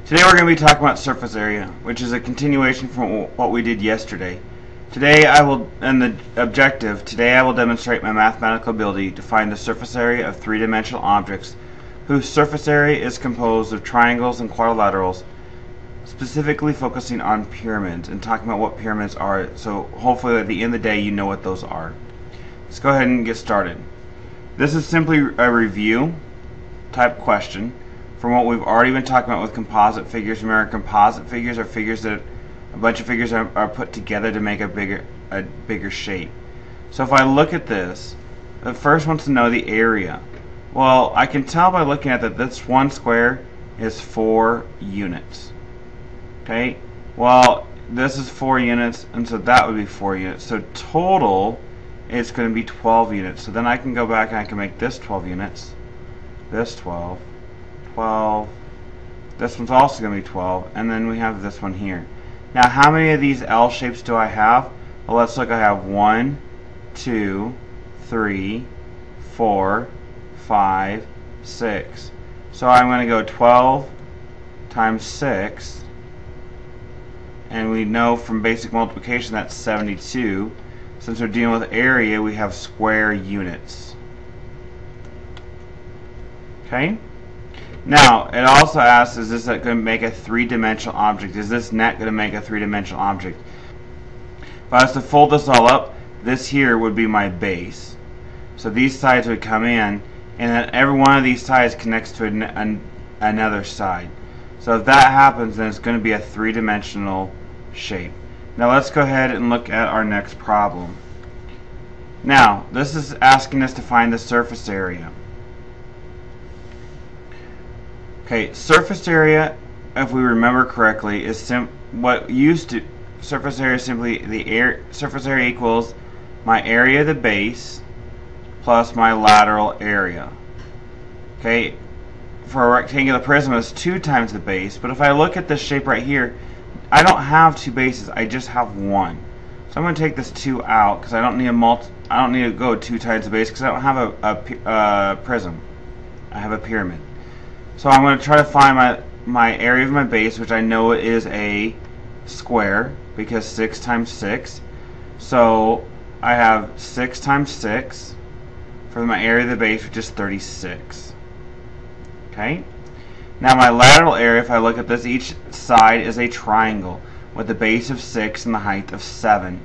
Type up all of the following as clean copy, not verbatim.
Today we're going to be talking about surface area, which is a continuation from what we did yesterday. Today I will demonstrate my mathematical ability to find the surface area of three-dimensional objects whose surface area is composed of triangles and quadrilaterals, specifically focusing on pyramids and talking about what pyramids are, so hopefully at the end of the day you know what those are. Let's go ahead and get started. This is simply a review type question from what we've already been talking about with composite figures. Remember, composite figures are figures that a bunch of figures are put together to make a bigger shape. So if I look at this, the first wants to know the area. Well, I can tell by looking at that this one square is 4 units. Okay, well this is 4 units, and so that would be 4 units. So total it's going to be 12 units. So then I can go back and I can make this 12 units, this 12, 12, this one's also going to be 12, and then we have this one here. Now how many of these L shapes do I have? Well, let's look. I have 1, 2, 3, 4, 5, 6. So I'm going to go 12 times 6, and we know from basic multiplication that's 72. Since we're dealing with area, we have square units. Okay? Now, it also asks, is this going to make a three-dimensional object? Is this net going to make a three-dimensional object? If I was to fold this all up, this here would be my base. So these sides would come in, and then every one of these sides connects to another side. So if that happens, then it's going to be a three-dimensional shape. Now let's go ahead and look at our next problem. Now, this is asking us to find the surface area. Okay, surface area, if we remember correctly, is surface area is simply surface area equals my area of the base plus my lateral area. Okay, for a rectangular prism it's 2 times the base, but if I look at this shape right here, I don't have 2 bases, I just have 1. So I'm going to take this 2 out because I don't need to go 2 times the base because I don't have a prism. I have a pyramid. So I'm going to try to find my area of my base, which I know is a square because 6 times 6. So I have 6 times 6 for my area of the base, which is 36. Okay? Now my lateral area, if I look at this, each side is a triangle with a base of 6 and the height of 7.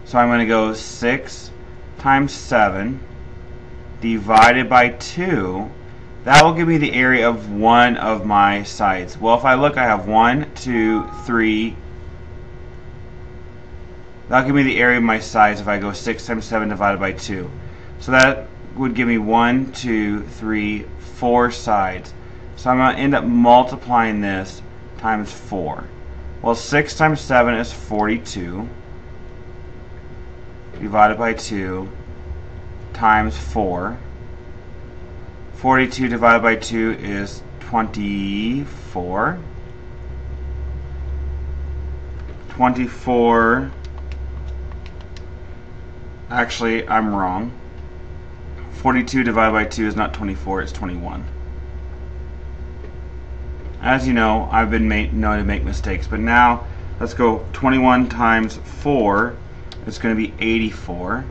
So I'm going to go 6 times 7 divided by 2. That will give me the area of one of my sides. Well, if I look, I have 1, 2, 3. That'll give me the area of my sides if I go 6 times 7 divided by 2. So that would give me 1, 2, 3, 4 sides. So I'm going to end up multiplying this times 4. Well, 6 times 7 is 42 divided by 2 times 4. 42 divided by 2 is 24. 24. Actually, I'm wrong. 42 divided by 2 is not 24, it's 21. As you know, I've been known to make mistakes, but now let's go 21 times 4. It's going to be 84.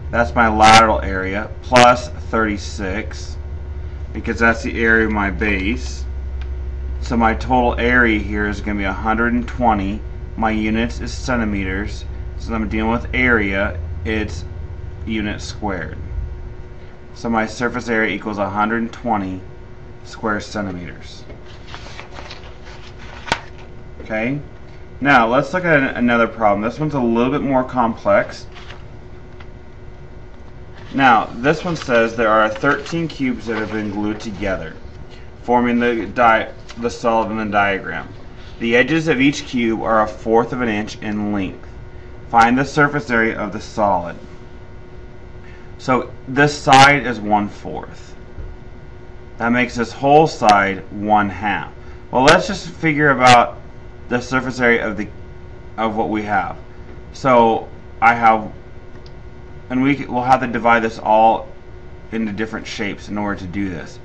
That's my lateral area, plus 36, because that's the area of my base. So my total area here is going to be 120. My units is centimeters. So I'm dealing with area, it's units squared. So my surface area equals 120 square centimeters. Okay, now let's look at another problem. This one's a little bit more complex. Now, this one says there are 13 cubes that have been glued together, forming the solid in the diagram. The edges of each cube are 1/4 of an inch in length. Find the surface area of the solid. So this side is 1/4. That makes this whole side 1/2. Well, let's just figure about the surface area of what we have. So I have, and we'll have to divide this all into different shapes in order to do this.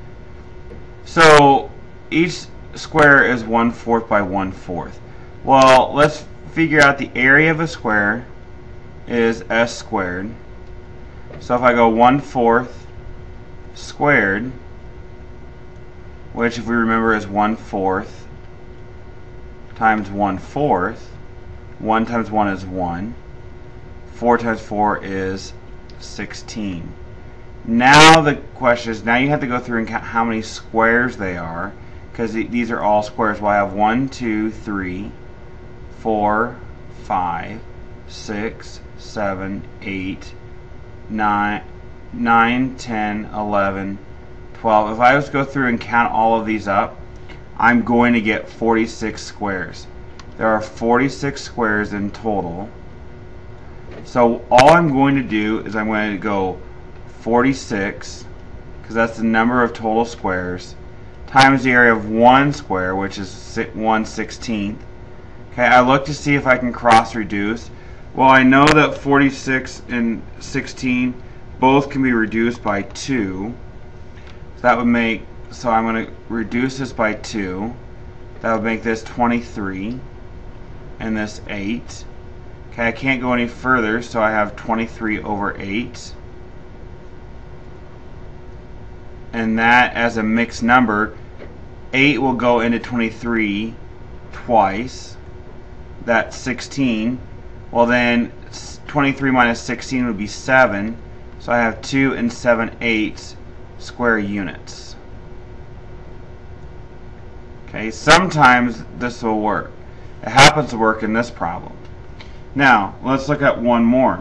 So each square is 1/4 by 1/4. Well, let's figure out the area of a square is s squared. So if I go 1/4 squared, which if we remember is 1/4 times 1/4, 1 times 1 is 1, 4 times 4 is 16. Now the question is, now you have to go through and count how many squares they are, because these are all squares. Well, I have 1, 2, 3, 4, 5, 6, 7, 8, 9, 10, 11, 12. If I just go through and count all of these up, I'm going to get 46 squares. There are 46 squares in total. So all I'm going to do is I'm going to go 46, because that's the number of total squares, times the area of one square, which is 1/16. Okay, I look to see if I can cross reduce. Well, I know that 46 and 16 both can be reduced by 2. So that would make, so I'm going to reduce this by 2. That would make this 23 and this 8. Okay, I can't go any further, so I have 23 over 8. And that, as a mixed number, 8 will go into 23 twice. That's 16. Well, then 23 minus 16 would be 7. So I have 2 and 7/8 square units. Okay, sometimes this will work. It happens to work in this problem. Now, let's look at one more.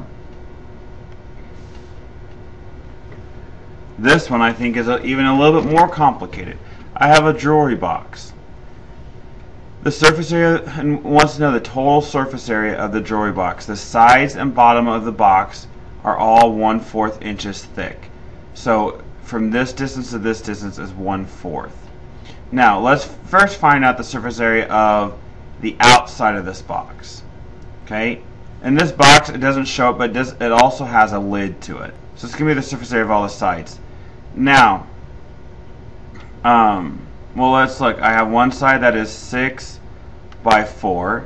This one I think is even a little bit more complicated. I have a jewelry box. The surface area, and wants to know the total surface area of the jewelry box. The sides and bottom of the box are all 1/4 inches thick. So from this distance to this distance is 1/4. Now let's first find out the surface area of the outside of this box. Okay, in this box it doesn't show it, but it also has a lid to it. So it's going to be the surface area of all the sides. Now, well, let's look. I have one side that is 6 by 4,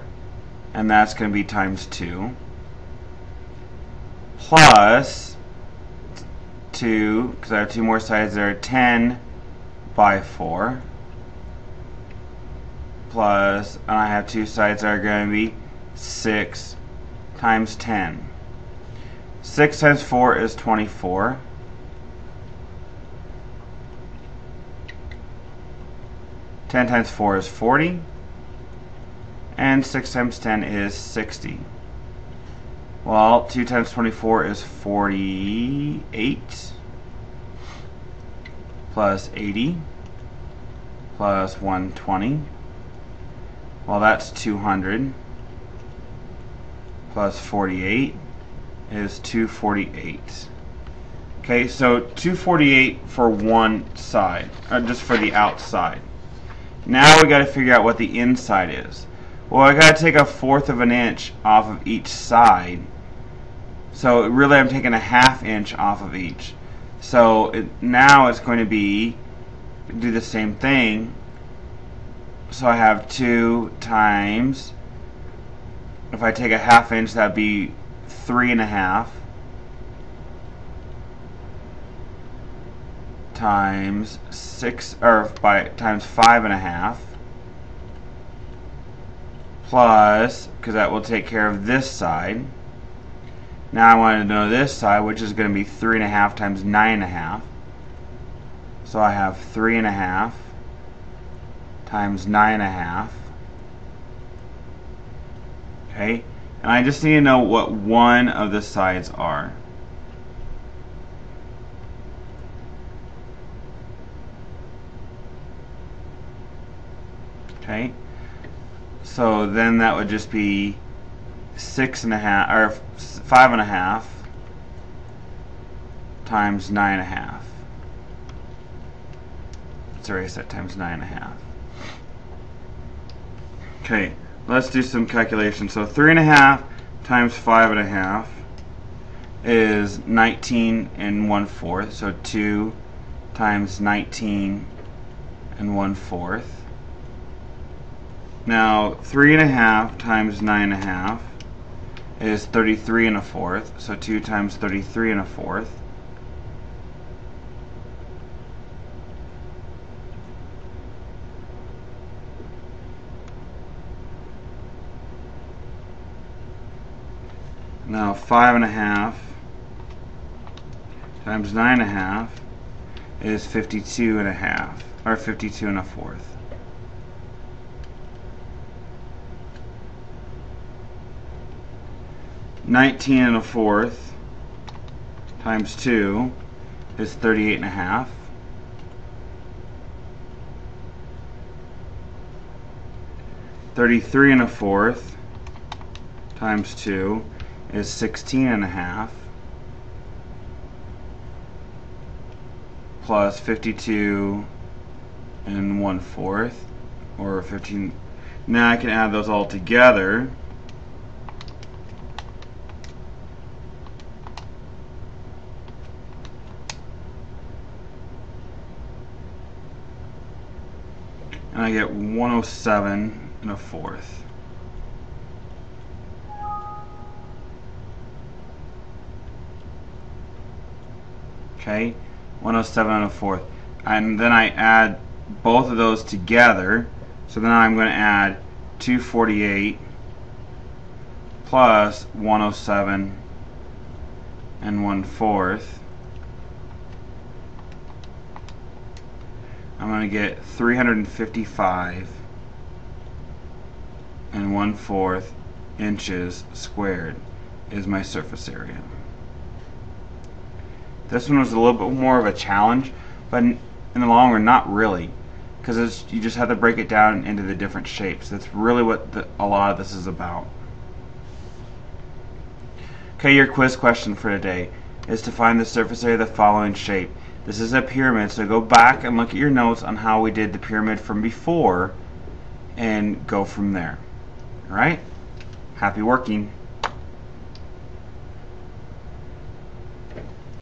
and that's going to be times 2, plus 2, because I have 2 more sides there, 10 by 4, plus, and I have 2 sides that are going to be 6 times 10. 6 times 4 is 24. 10 times 4 is 40, and 6 times 10 is 60. Well, 2 times 24 is 48, plus 80, plus 120. Well, that's 200, plus 48 is 248. Okay, so 248 for one side, or just for the outside. Now we got to figure out what the inside is. Well, I got to take 1/4 of an inch off of each side. So really I'm taking 1/2 inch off of each. So now it's going to be, do the same thing. So I have 2 times, if I take 1/2 inch, that'd be 3.5 times 6, or times 5.5, plus, because that will take care of this side. Now I want to know this side, which is going to be 3.5 times 9.5. So I have 3.5 times 9.5. Okay, and I just need to know what one of the sides are. Okay, so then that would just be 6.5 or 5.5 times 9.5. Let's erase that, times 9.5. Okay, let's do some calculations. So 3.5 times 5.5 is 19 1/4. So 2 times 19 and 1/4. Now 3.5 times 9.5 is 33 1/4. So 2 times 33 1/4. Now 5.5 times 9.5 is 52.5, or 52 1/4. Nineteen 1/4 times 2 is 38.5. Thirty-three 1/4 times 2 is 16.5, plus 52 1/4, or 15. Now I can add those all together. And I get 107 1/4. Okay, 107 1/4. And then I add both of those together. So then I'm going to add 248 plus 107 1/4. I'm going to get 355 1/4 inches squared is my surface area. This one was a little bit more of a challenge, but in the long run, not really, because you just have to break it down into the different shapes. That's really what a lot of this is about. Okay, your quiz question for today is to find the surface area of the following shape. This is a pyramid, so go back and look at your notes on how we did the pyramid from before and go from there. Alright? Happy working!